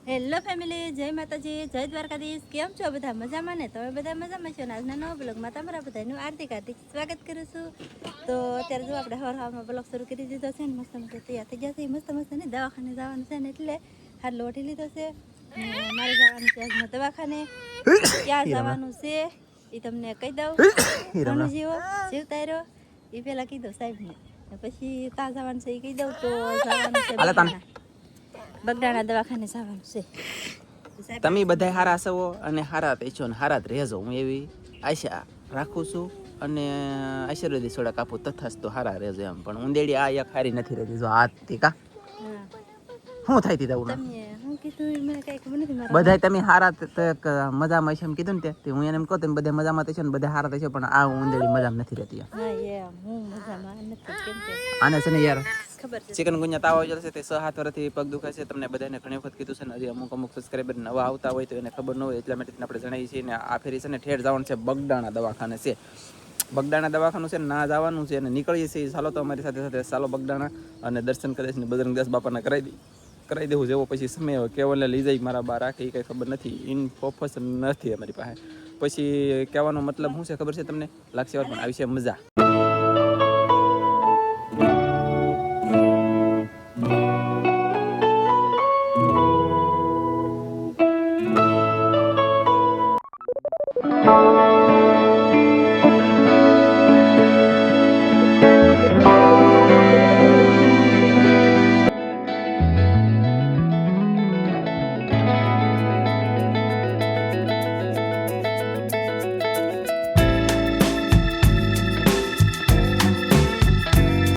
Hello family, જય માતાજી, જય દ્વારકાધીશ. કેમ છો બધા? મજામાં ને? તમે બધા મજામાં છો ને? આજના નવા બ્લોગમાં તમારા બધાનું હાર્દિક સ્વાગત કરું છું. તો અત્યારે જો આપણે હવામાં બ્લોગ શરૂ કરી દીધો છે ને, મસ્ત મસ્ત તૈયાર થઈ ગયા છે. મસ્ત મસ્ત ને દવાખાને જવાનું છે ને, એટલે હાથ લોટી લીધો છે ને મારે જવાનું છે આજના દવાખાને. ક્યાં જવાનું છે એ તમને કહી દઉં. ઘણું જીવો જીવતા એ પેલા કીધું સાહેબને, પછી ત્યાં જવાનું છે એ કહી દઉં. તો જવાનું છે બગડાણા દવાખાને જવાનું છે. તમે બધા હારા છો અને હારા રહેજો ને હારા જ રહેજો, હું એવી આશા રાખું છું અને આશીર્વાદી સોડા કાપું તથાસ્તુ હારા રહેજો એમ. પણ ઉંદેડી આ એક હારી નથી રહેતી જો હાથથી કા શું થાય તી દઉં બધા તમે હારા મજામાં છે એમ કીધું ને તે હું એને એમ કહું તમે બધા મજામાં થશે ને બધા હારા થશે, પણ આ ઉંદેડી મજામાં નથી રહેતી. આને છે ને યાર ચિકન ગુનિયા તાવ આવી જશે તે 6-7 વર્ષથી પગ દુખે છે. તમને બધાને ઘણી વખત કીધું છે ને, હજી અમુક સબસ્ક્રાઈબર નવા આવતા હોય તો એને ખબર ન હોય, એટલા માટે આપણે જણાવીએ છીએ. ને આ ફેરી છે ને ઠેર જવાનું છે બગડાણા દવાખાને છે. બગડાણા દવાખાનું છે ના જવાનું છે અને નીકળીએ છીએ. ચાલો તો અમારી સાથે સાથે ચાલો બગડાણા અને દર્શન કરે છે ને બજરંગદાસ બાપાના કરાવી દેવું. જેવો પછી સમય હોય કેવલને લઈ જાય મારા બા રાખે એ કંઈ ખબર નથી, ઇન્ફોર્મેશન નથી અમારી પાસે. પછી કહેવાનો મતલબ શું છે ખબર છે તમને? લાગશે વાર પણ આવી છે મજા.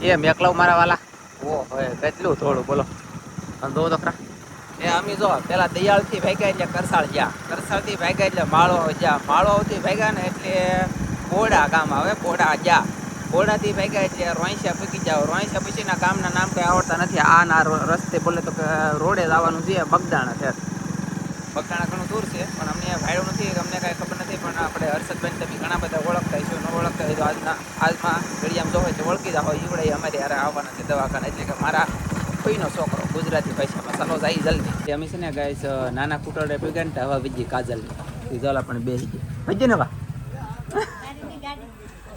એ મેકલાવ મારા વાલા ઓહો કેટલું થોડું બોલો દો તો ખરા. એ અમે જો પેલા દયાળથી ભાગ્યા એટલે કરસાળ ગયા, કરસાળથી ભાગ્યા એટલે માળો ગયા, માળોથી ભાગ્યા ને એટલે બોડા ગામ આવે, બોડા ગયા, બોડાથી ભાગ્યા એટલે રોઈસા પૂકી જાવ, રોઈસા પૂછીના ગામના નામ કંઈ આવડતા નથી. આ ના રસ્તે બોલે તો રોડે જવાનું છે બગદાણા છે. બગદાણા ઘણું દૂર છે પણ અમને ભાડું નથી, અમને કાંઈ ખબર નથી. પણ આપણે હર્ષદભાઈ તમે ઘણા બધા ઓળખતા છો, ન ઓળખતા હોય તો આજમાં ઘડિયામાં જો હોય તો ઓળખી જાઓ. ઈવડે અમારે યારે આવવાના છે દવાખાને, એટલે કે મારા કોઈનો છોકરો ગુજરાતી ભાષામાં. ચાલો જાય જલ્દી. અમે છે ને ગાઈસ નાના કુટરડે પીગા હવા વિજી કાજલ એ જલા પણ બે ભજી ને વા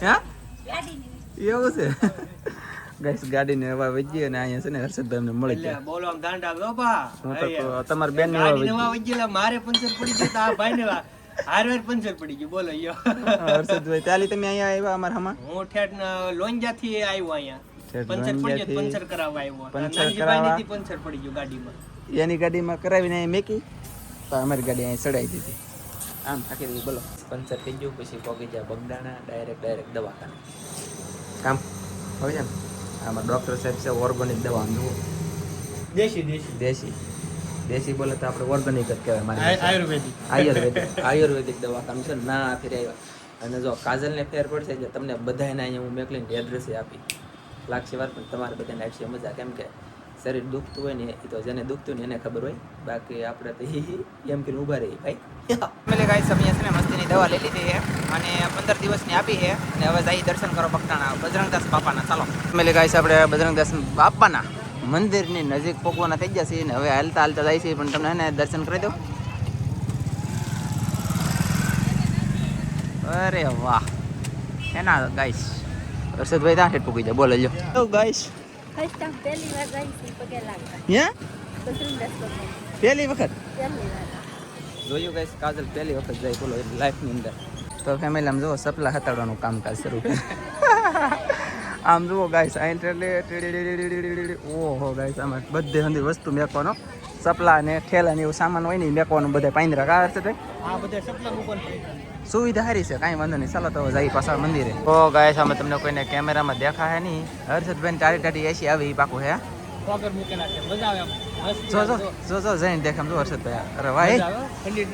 હા એવું છે ગાઈસ ગાડીને હવા વજી અને અહીંયા છે ને હર્ષદભાઈ અમને મળી ગયા. બોલો આમ દાંડા બાપા તમારા બેન ને મારે પંચર પડી ગયું આ ભાઈ ને હારવાર પંચર પડી ગયું. બોલો યો હર્ષદભાઈ ત્યાલી તમે અહીંયા આવ્યા અમારા હમા? હું ઠેઠ લોંજા થી આવ્યો અહીંયા. પંચર પડી ગયું, પંચર કરાવવા આવ્યો. પંચર કરાવવા પંચર પડી ગયું ગાડીમાં. એની ગાડીમાં કરાવીને અહીં મેકી તો અમારી ગાડી અહીં ચડાવી દીધી. આમ થાકી દીધી. બોલો પંચર થઈ ગયું પછી પગી જાય બગદાણા ડાયરેક્ટ દવાખાને કામ હોય છે ને. આમાં ડૉક્ટર સાહેબ છે ઓર્ગેનિક દવા જુઓ, દેશી બોલે તો આપણે ઓર્ગેનિક જ કહેવાય. મારે આયુર્વેદિક દવાખાનું છે ના ફેર આવ્યા. અને જો કાજલને ફેર પડશે એટલે તમને બધાને અહીંયા હું મેકલીને એડ્રેસ આપી લાગશે વાર, પણ તમારે બધાને આવશે મજા. કેમ કે શરીર દુખતું હોય ને એ તો જેને દુખતું ને એને ખબર હોય, બાકી આપણે તો એમ કરીને ઊભા રહીએ ભાઈ. ફેમિલી ગાઈસ અમે છે ને મસ્તીની દવા લઈ લીધી છે અને 15 દિવસની આપી છે અને હવે જઈ દર્શન કરો બગદાણા બજરંગદાસ બાપાના. ચાલો ફેમિલી ગાઈસ આપણે બજરંગદાસ બાપાના મંદિરની નજીક પહોંચવાના થઈ ગયા છીએ ને હવે હાલતા જાય છે, પણ તમને એને દર્શન કરી દો. અરે વાહ એના ગાઈસ હર્ષદભાઈ ત્યાં હેઠ પૂકી જાય. બોલો લ્યો ગાઈસ પહેલી વખત જોયું ગાઈસ કાજલ પહેલી વખત જાય બોલો લાઈફની અંદર. તો ફેમિલી આમ જુઓ સપલા હતાડવાનું કામકાજ શરૂ કર્યું. આમ જુઓ ગાઈસ ઓહો ગાઈસ આમાં બધે હંધી વસ્તુ મેકવાનો, સપલા ને ઠેલા ને એવું સામાન હોય ને મેકવાનું બધા પાંદરા કા હશે સુવિધા સારી છે, કાંઈ વાંધો નહીં. ચાલો તો જઈ પાછા મંદિરે. તો ગાઈસ અમે તમને કોઈને કેમેરામાં દેખાય નહીં. હર્ષદભાઈ ટાટી એસી આવી એ પાકું હે જો જઈને દેખામ જો હર્ષદભાઈ. અરે ભાઈ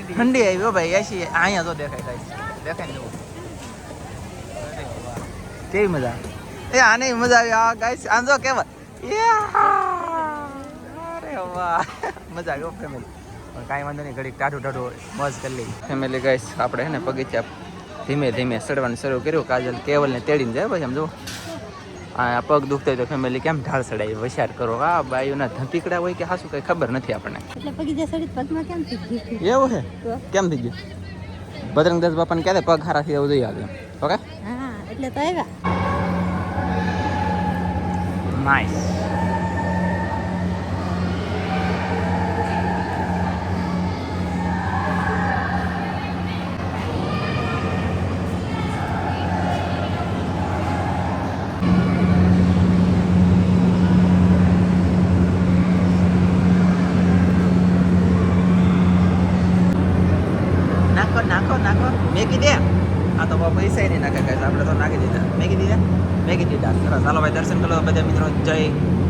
ઠંડી આવી ભાઈ એસી અહીંયા જો દેખાય ગાઈસ દેખાય ને કેવી મજા એ આને મજા આવી. આ ગાઈસ આમ જો કેવાય અરે વાહ મજા આવી ફેમિલી. પણ કાંઈ વાંધો નહીં ઘડીક ટાઢું મોજ કરી લઈ ફેમિલી. ગાઈસ આપણે હે ને બગીચા ધીમે ધીમે ચડવાનું શરૂ કર્યું. કાજલ કેવલને તેડીને જાય ભાઈ આમ જો આ પગ દુખતા હોય તો ફેમિલી કેમ ઢાળ ચડાવી વિચાર કરો. આ બાયુના ધંતીકડા હોય કે હાશું કઈ ખબર નથી આપણને. એટલે પગી જે સડી પગમાં કેમ થઈ ગયું? એવું છે તો કેમ થઈ ગયું? બજરંગદાસ બાપાને કહેતા પગ હારા થઈ એવું જોઈએ આગળ. ઓકે હા એટલે તો આવ્યા. નાઇસ. નાખો નાખો નાખો મેગી દે. આ તો પૈસા નહીં નાખે guys. આપણે તો નાખી દીધા. મેગી દીધા સરસ. ચાલો ભાઈ દર્શન કરો બધા મિત્રો. જય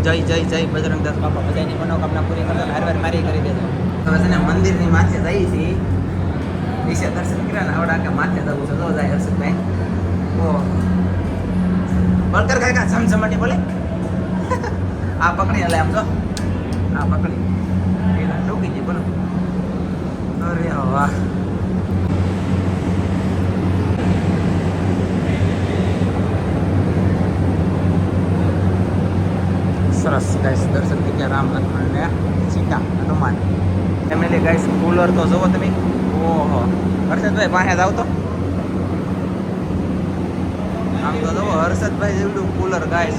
જય જય જય બજરંગદાસ બાપા. બધાની મનોકામના પૂરી કરજો. હારવાર મારી કરી દેજો. હવે છે ને મંદિરની માથે જઈએ છીએ. નીચે દર્શન કર્યા ને આવડા કે માથે જવું છે. જો જાય હર્ષદભાઈ. ઓ બળકર કાકા સમસમાટી બોલે. આ પકડી હલે આમ જો. આ પકડી એલા ડૂકી ગઈ બોલો. અરે વાહ. સરસ ગાઈસ દર્શન થઈ ગયા રામ લક્ષ્મણ ને Sita Hanuman family. Guys cooler તો જોવો તમે. ઓહો હર્ષદભાઈ પાસે જાવ તો આમ તો જોવો હર્ષદભાઈ જેવડું કુલર ગાઈસ.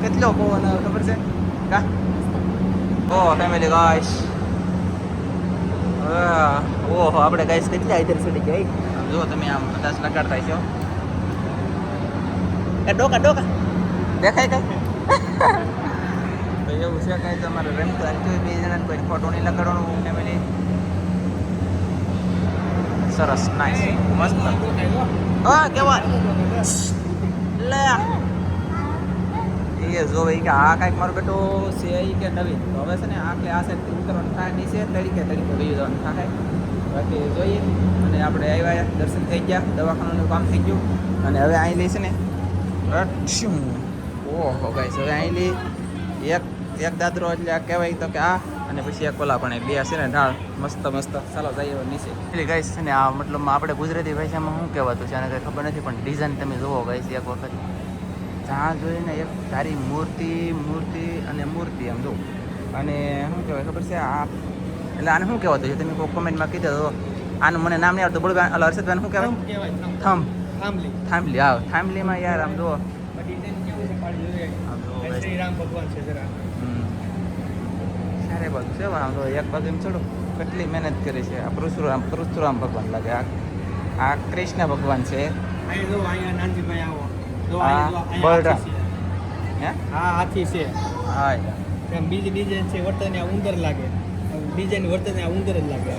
કેટલો પવન આવે ખબર છે કા? ઓ ફેમિલી ગાઈસ. ઓહો આપણે ગાઈસ કેટલા ઇધર ચડી ગયા. જો તમે આમ કદાચ લગાડતા છો. ડોકા ડોકા દેખાય કઈ? તો એવું છે કઈ તમારે રમતા બે જણા કોઈ ફોટો નહીં લગાડવાનું ફેમિલી. સરસ નાઈસ મસ્ત. હા કેવા લે એ જોવે કે આ કાંઈક મારો બેટો છે કે નવીન. તો હવે છે ને આખે આ સાઈડ ઉતરવાનું થાય નીચે તરીકે વહી જવાનું થાય. બાકી જોઈએ. અને આપણે આવ્યા દર્શન થઈ ગયા. દવાખાનાનું કામ થઈ ગયું. અને હવે અહીં લઈ છે ને શું ઓહો ગાઈસ હવે અહીં એક દાદરો એટલે આ કહેવાય તો કે આ અને પછી એક ઓલા પણ બે છે ને ઢાળ મસ્ત મસ્ત. ચાલો જઈએ નીચે. એટલે ગાઈસ છે ને આ મતલબમાં આપણે ગુજરાતી ભાષામાં શું કહેવાતું છે આને કંઈ ખબર નથી. પણ ડિઝાઇન તમે જુઓ ગાઈસ એક વખત. જ્યાં જોઈને એક તારી મૂર્તિ અને મૂર્તિ આમ જો. અને શું કહેવાય ખબર છે આ એટલે આને શું કહેવાતું છે તમે કોઈ કોમેન્ટમાં કીધું તો. આનું મને નામ નહીં આવતું. બોલ હર્ષદભાઈ શું કહેવાય? થાંભલી. હા થાંભલીમાં યાર આમ જુઓ. શ્રી રામ ભગવાન છે જરા. સારે બાજુ છે આમ તો એક બાજુ એમ ચડો કેટલી મહેનત કરી છે. આ પરશુરામ ભગવાન લાગે. આ કૃષ્ણ ભગવાન છે. અહીંયા જો અહીંયા નાનજીભાઈ આવો. જો હા, અહીંયા બલરામ. હાથી છે. હે હા હાથી છે. હા એમ બીજી ડિઝાઇન છે વર્તન આ ઉંદર લાગે. ડિઝાઇન વર્તન આ ઉંદર જ લાગે.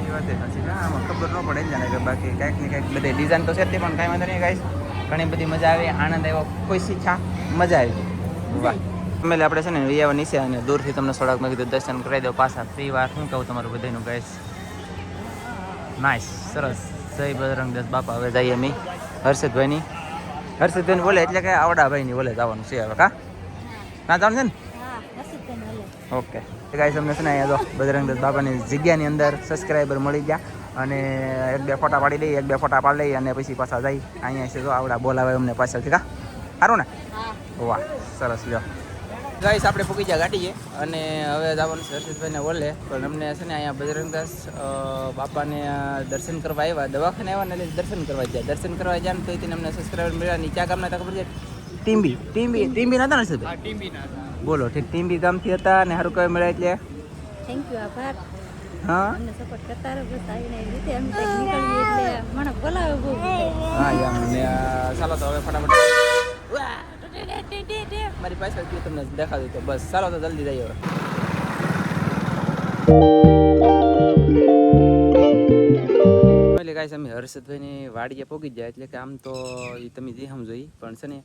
એ વાત નથી આમાં ખબર ન પડે જાણે કે બાકી કાંઈક ને કાંઈક બધી ડિઝાઇન તો છે તે પણ કાંઈ વાંધો નહીં ગાઈસ. ઘણી બધી મજા આવી. આનંદ આવ્યો. કોઈ શીખ્યા મજા આવી. વાહ ફેમિલી આપણે છે ને વિયાવા નીચે અને દૂરથી તમને થોડાક મેં કીધું દર્શન કરાવી દો પાછા ફ્રી વાર. શું કહું તમારું બધાનું ગાઈસ. નાઇસ સરસ. જય બજરંગદાસ બાપા. હવે જઈએ અમે હર્ષદભાઈની બોલે એટલે કે આવડાભાઈની બોલે જવાનું છે હવે. કા ના જવાનું છે ને? હા હર્ષદભાઈ હાલે. ઓકે ગાઈસ અમને છે ને અહીંયા જો બજરંગદાસ બાપાની જગ્યાની અંદર સબસ્ક્રાઈબર મળી ગયા. અને એક બે ફોટા પાડી લઈએ અને પછી પાછા જઈ. અહીંયા છે જો આવડા બોલાવે અમને પાછળથી. કા સારું ને? વાહ સરસ લ્યો ગાઈસ આપણે પૂકી ગયા ગાડીએ અને હવે જવાનું છે હર્ષદભાઈને બોલે. પણ અમને છે ને અહીંયા બજરંગદાસ બાપાને દર્શન કરવા આવ્યા. દવાખાને આવ્યા ને એટલે દર્શન કરવા ગયા ને તો તેને અમને સબસ્ક્રાઈબર મળ્યા. ની ક્યાં ગામના હતા ખબર છે? ટીમ્બી નતા ને હર્ષદભાઈ? ટીમ્બીના બોલો ઠીક ટીમ્બી ગામથી હતા અને સારું કહેવા મળ્યા એટલે થેન્ક યુ આભાર. હા અમને સપોર્ટ કરતા રહો. બસ આવીને એવી રીતે અમે કંઈક નીકળીએ એટલે મને બોલાવે બહુ. હા યાર ને ચાલો તો હવે ફટાફટ મારી પાછળ ગયું તમને દેખાડું તો બસ ચાલો તો જલ્દી જઈએ હવે. એટલે ગાઈસ અમે હર્ષદભાઈની વાડીએ પહોંચી ગયા. એટલે કે આમ તો એ તમે જે સમજો પણ છે ને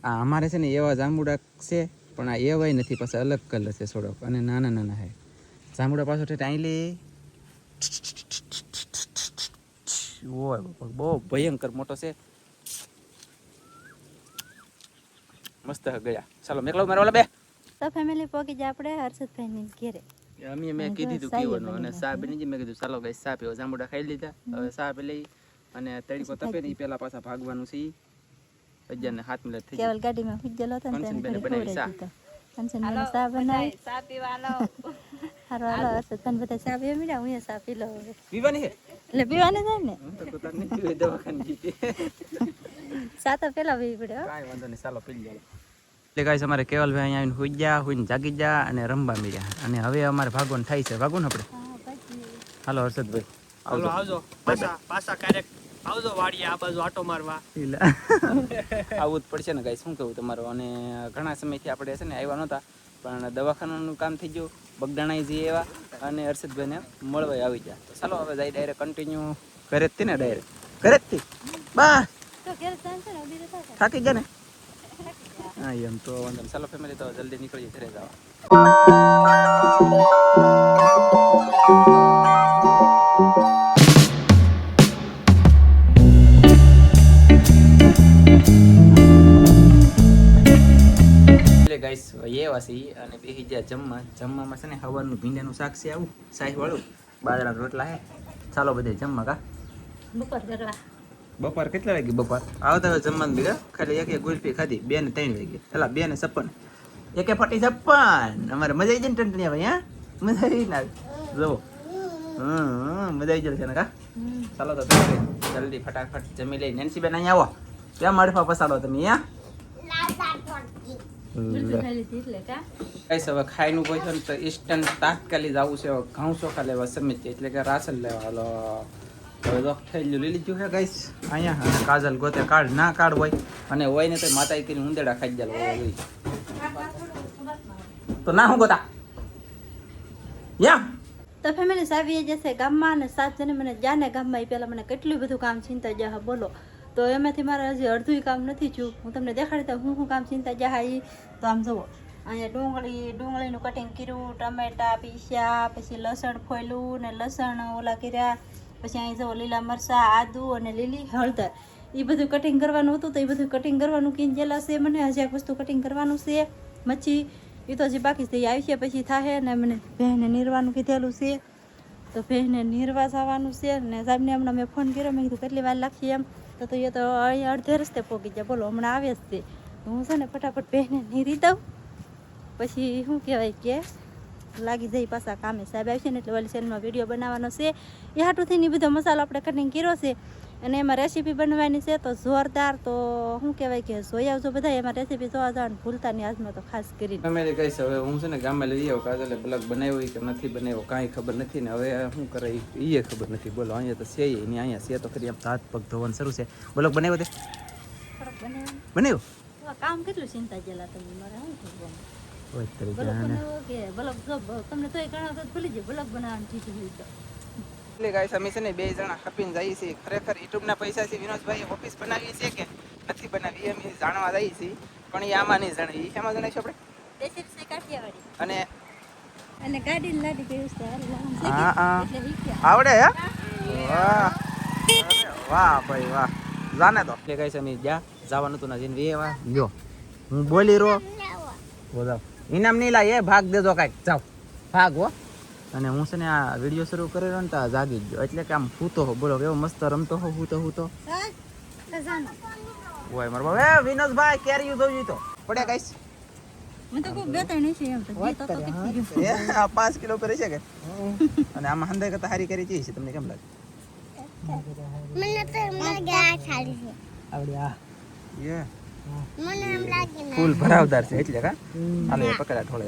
આ અમારે છે ને એવા જાંબુડા છે પણ આ એવાય નથી. પાછા અલગ કલર છે થોડોક અને નાના નાના છે જાંબુડા. પાછો ઠેઠ આઈલી બહુ ભયંકર મોટો છે. મસ્ત ગયા. ચાલો મેકલો મારો ઓલા બે તો ફેમિલી પહોંચી જાય આપણે હર્ષદભાઈની ઘેરે. મેં કીધું હતું પીવાનું અને ચા બની ગઈ. મેં કીધું ચાલો ગાઈસ ચા પીવો. જાંબુડા ખાઈ લીધા. હવે ચા પી લઈ અને તડીકો તપે ને એ પેલા પાછા ભાગવાનું છે. 11:07 મિનિટ થઈ કેવલ ગાડીમાં હુજ્જેલો હતો ને તેને કંચનબેને ઘડી બનાવી ખવડાવી ચા. દીધો કંચનબેને ચા બનાવી ચા પીવાનો હારો હાલો હશે તને બધા ચા પીવા મીડા હું ચા પી લઉં હવે પીવાની છે એટલે પીવાની જાય ને હું તો કુતાર નહીં પીવે દવાખાને જીતી ચા તો પેલા પીવી પડે હો. કાંઈ વાંધો નહીં ચાલો પી લો એટલે ગાઈસ અમારે કેવલભાઈ અહીંયા આવીને હુઈ ગયા હુઈને જાગી ગયા અને રમવા મળ્યા અને હવે અમારે ભાગવાનું થાય છે ભાગવું ને આપણે હા પછી હાલો હર્ષદભાઈ હાલો આવજો પાછા ક્યારેક આવજો વાડીએ આ બાજુ આટો મારવા આવું જ પડશે ને ગાઈસ શું કહું તમારું અને ઘણા સમયથી આપણે છે ને આવ્યા નહોતા પણ દવાખાનાનું કામ થઈ ગયું બગદાણાઈ જઈએ એવા અને હર્ષદભાઈને મળવા આવી ગયા તો ચાલો હવે જાય ડાયરેક્ટ કન્ટિન્યુ ઘરે જ થી ને ડાયરેક્ટ ઘરે જ થી બસ તો ઘેર ચાલ છે ને ઉભી રહેતા હતા. થાકી ગયા ને હા એમ તો વાંધો નહીં. ચાલો ફેમિલી તો જલ્દી નીકળીએ ઘરે જવા ગાઈસ એ વાસી અને બેસી ગયા જમવામાં છે ને હવાનું ભીંડાનું શાક છે આવું શાહી વાળું બાજરાના રોટલા હે ચાલો બધે જમવા કા બપોર કરવા બપોર કેટલા વાગે બપોર આવતા હવે જમવાનું બીજા ખાલી એક ગુલ્ફી ખાધી 2 ને 3 વાગે પેલા 2 ને 56 એકે ફટી 56 અમારે મજા આવી જાય ને ટંટણિયા ભાઈ હા મજા આવી ના જો મજા આવી જશે ને કા ચાલો તો જલ્દી ફટાફટ જમી લઈ નેન્સી બેન અહીંયા આવો ક્યાં માડફા પસાડો તમે ગુલ્ફી ખાઈ લીધી એટલે કા કઈશ હવે ખાઈનું કોઈ છે ને તો ઇન્સ્ટન્ટ તાત્કાલિક જવું છે ઘઉં ચોખા લેવા સમિત એટલે કે રાશન લેવા હાલો હવે તો થયેલું લઈ લીધું છે ગાઈસ અહીંયા અને કાજલ ગોતે કાર્ડ ના કાર્ડ હોય અને હોય ને તો માતાએ કરીને ઉંદેડા ખાઈ જાય હોય તો ના હું ગોતા યા તો ફેમિલી સાવી જશે ગામમાં અને 7 જણે મને જાને ગામમાં પહેલા મને કેટલું બધું કામ ચિંતા જા બોલો તો એમાંથી મારે હજી અડધું કામ નથી થયું હું તમને દેખાડી દઉં હું કામ ચિંતા જા એ તો આમ જુઓ અહીંયા ડુંગળીનું કટિંગ કર્યું ટમેટા પીસ્યા પછી લસણ ફોયલું ને લસણ ઓલા કર્યા પછી અહીં જુઓ લીલા મરચાં આદુ અને લીલી હળદર એ બધું કટિંગ કરવાનું હતું તો એ બધું કટિંગ કરવાનું કીન જેલા છે મને હજી એક વસ્તુ કટિંગ કરવાનું છે મચ્છી એ તો હજી બાકી છે આવી છે પછી થાય ને મને બહેને નીરવાનું કીધેલું છે તો બહેને નીરવા જવાનું છે ને સાહેબને હમણાં મેં ફોન કર્યો મેં કીધું કેટલી વાર લાગશે એમ તો એ તો અહીંયા અડધે રસ્તે પહોંચી જાય બોલો હમણાં આવે જ છે હું છે ને ફટાફટ બહેને નીરી દઉં પછી શું કહેવાય કે લાગી જાય પાછા કામે સાહેબ આવશે ને એટલે વાલી ચેનલમાં વિડીયો બનાવવાનો છે એ હાટુથી ને બધો મસાલો આપણે કટિંગ કર્યો છે અને એમાં રેસીપી બનવાની છે તો જોરદાર તો શું કહેવાય કે જોઈ આવજો બધા એમાં રેસીપી જોવા જવાનું ભૂલતા નહીં આજમાં તો ખાસ કરીને અમે કહીશ હવે હું છે ને ગામમાં લઈ આવું કાજલે બ્લોગ બનાવ્યો કે નથી બનાવ્યો કાંઈ ખબર નથી ને હવે શું કરે એ ખબર નથી બોલો અહીંયા તો છે નહીં અહીંયા છે તો ખરી આમ હાથ પગ ધોવાનું શરૂ છે બ્લોગ બનાવ્યો તે બનાવ્યો કામ કેટલું ચિંતા જેલા તમે મારે શું કરવાનું ઓય તરી બ્લોગ બનાવો કે બ્લોગ જો તમને તોય ઘણા વખત ભૂલી જાય બ્લોગ બનાવવાનું ચીજ હોય તો એટલે ગાઈસ અમે છે ને 2 જણા ખપીને જઈએ છીએ ખરેખર યુટ્યુબના પૈસાથી વિનોદભાઈએ ઓફિસ બનાવી છે કે નથી બનાવી અમે જાણવા જઈએ છીએ પણ એ આમાં નહીં જાણે એ શેમાં જણાવીશું આપણે રેસીપી કાઠિયાવાડી અને અને ગાડી લાડી ગયું છે હા એટલે શીખ્યા આવડે હે વાહ વાહ ભાઈ વાહ જાને તો એટલે ગાઈસ અમે જવાનું હતું ના જઈને વેવા લ્યો હું બોલી રો બોલાવ ઇનામ નહીં લાય એ ભાગ દેજો કાંઈક જાઓ ભાગ હો અને હું છે ને આ વિડીયો શરૂ કર્યો ને તો જાગી જ ગયો એટલે કે આમ હૂતો હો બોલો કેવો મસ્ત રમતો હો હૂતો ઓય મારો બાપ એ વિનોદભાઈ કેરી જોઈ તો પડે ગાઈસ મને તો કોઈ બે ત્રણ છે એમ તો જીતો તો કેટલી ગયું એ આ 5 કિલો પર છે કે અને આમાં હંદાઈ કરતા હારી કરી છે તમને કેમ લાગે મને તો એમ લાગે આ સાડી છે આવડી આ યે મને એમ લાગે ને ફૂલ ભરાવદાર છે એટલે કા હાલો એ પકડા ઠોળે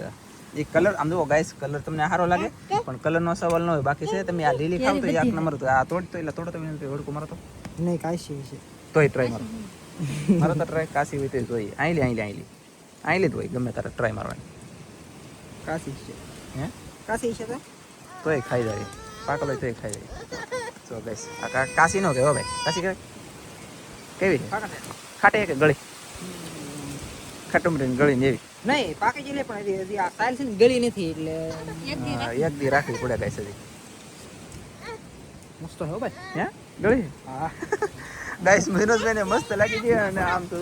એ કલર આમ જુઓ ગાઈસ કલર તમને સારો લાગે પણ કલરનો સવાલ ન હોય બાકી છે તમે આ લીલી ખાવ તો એક નંબર તો આ તોડતો એટલે તોડતો વિનંતી ઓડકું મારો તો નહીં કાશી છે તોય ટ્રાય મારો મારો તો ટ્રાય કાશી હોય તો જોઈએ આઈલી જ હોય ગમે તારે ટ્રાય મારવાની કાશી છે હે કાશી છે તો તોય ખાઈ જાય પાકલ હોય તોય ખાઈ જાય સો ગાઈસ આ કાશી નો કહેવો ભાઈ કાશી કહેવાય કેવી છે ખાટે કે ગળી ખટુમરીને ગળી ને એવી નહીં પાકી જલે પણ હજી આ સાઈલ છે ને ગળી નથી એટલે એક દી રાખવી પડે ગાઈસ હજી મસ્ત હો ભાઈ હે ગળી હા ગાઈસ વિનોદભાઈને મસ્ત લાગી ગઈ અને આમ તો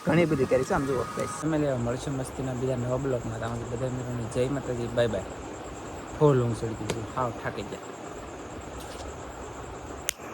ઘણી બધી કરી છે આમ જુઓ ગાઈસ તમે લેવા મળશું મસ્તીના બીજા નવા બ્લોગમાં તમારી બધા મિત્રોને જય માતાજી બાય બાય ફૂલ હું સડી દીધું હાવ થાકી ગયા